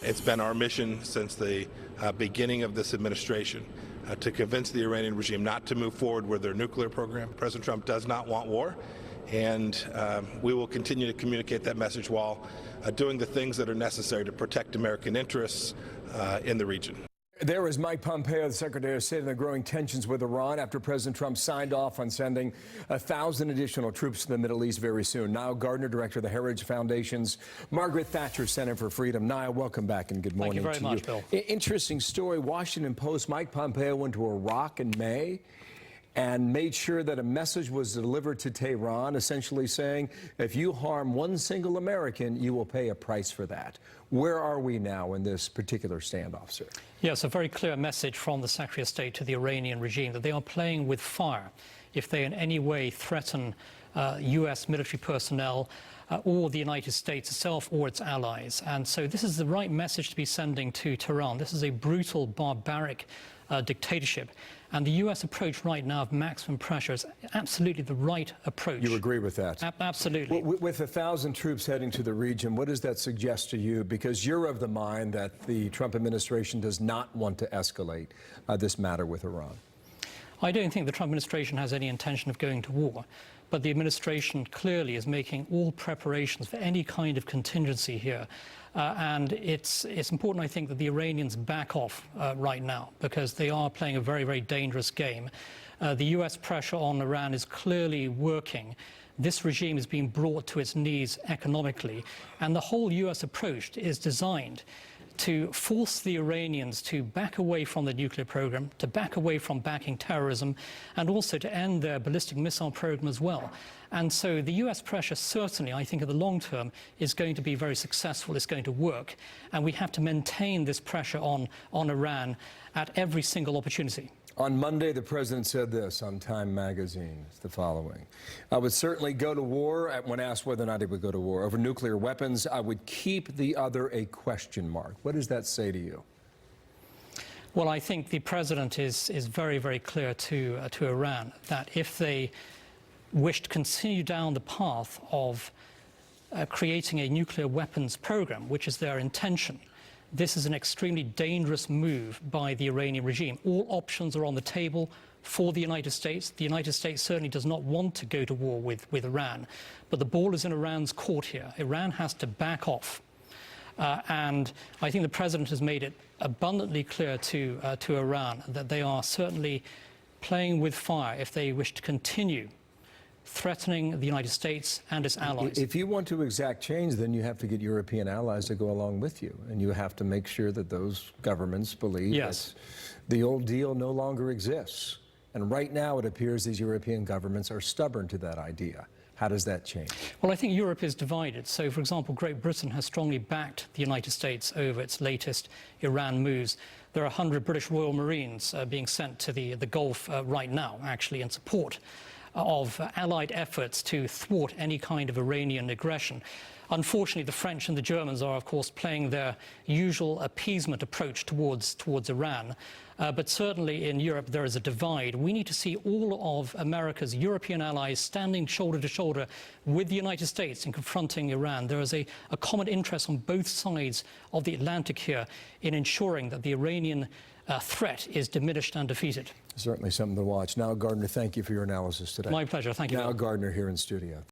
It's been our mission since the beginning of this administration to convince the Iranian regime not to move forward with their nuclear program. President Trump does not want war, and we will continue to communicate that message while doing the things that are necessary to protect American interests in the region. There was Mike Pompeo, the Secretary of State, on the growing tensions with Iran after President Trump signed off on sending 1,000 additional troops to the Middle East very soon. Nile Gardiner, director of the Heritage Foundation's Margaret Thatcher Center for Freedom. Nile, welcome back and good morning to you. Thank you very much, Bill. Interesting story. Washington Post, Mike Pompeo went to Iraq in May and made sure that a message was delivered to Tehran, essentially saying, if you harm one single American, you will pay a price for that. Where are we now in this particular standoff, sir? Yes, a very clear message from the Secretary of State to the Iranian regime that they are playing with fire if they in any way threaten U.S. military personnel or the United States itself or its allies. And so this is the right message to be sending to Tehran. This is a brutal, barbaric dictatorship. And the U.S. approach right now of maximum pressure is absolutely the right approach. You agree with that? Absolutely. With 1,000 troops heading to the region, what does that suggest to you? Because you're of the mind that the Trump administration does not want to escalate this matter with Iran. I don't think the Trump administration has any intention of going to war, but the administration clearly is making all preparations for any kind of contingency here. And it's important, I think, that the Iranians back off right now, because they are playing a very, very dangerous game. The U.S. pressure on Iran is clearly working. This regime is being brought to its knees economically, and the whole U.S. approach is designed to force the Iranians to back away from the nuclear program, to back away from backing terrorism, and also to end their ballistic missile program as well. And so the U.S. pressure certainly, I think, in the long term, is going to be very successful. It's going to work. And we have to maintain this pressure on Iran at every single opportunity. On Monday, the president said this on Time magazine, the following: I would certainly go to war. When asked whether or not he would go to war over nuclear weapons, I would keep the other a question mark. What does that say to you? Well, I think the president is very, very clear to Iran that if they wish to continue down the path of creating a nuclear weapons program, which is their intention, this is an extremely dangerous move by the Iranian regime. All options are on the table for the United States. The United States certainly does not want to go to war with Iran, but the ball is in Iran's court here. Iran has to back off. And I think the president has made it abundantly clear to Iran that they are certainly playing with fire if they wish to continue threatening the United States and its allies. If you want to exact change, then you have to get European allies to go along with you. And you have to make sure that those governments believe that the old deal no longer exists. And right now it appears these European governments are stubborn to that idea. How does that change? Well, I think Europe is divided. So, for example, Great Britain has strongly backed the United States over its latest Iran moves. There are 100 British Royal Marines being sent to the Gulf right now, actually, in support of allied efforts to thwart any kind of Iranian aggression. Unfortunately, the French and the Germans are, of course, playing their usual appeasement approach towards Iran. But certainly in Europe, there is a divide. We need to see all of America's European allies standing shoulder to shoulder with the United States in confronting Iran. There is a common interest on both sides of the Atlantic here in ensuring that the Iranian threat is diminished and defeated. Certainly something to watch. Nile Gardiner, thank you for your analysis today. My pleasure. Thank you. Nile Gardiner here in studio.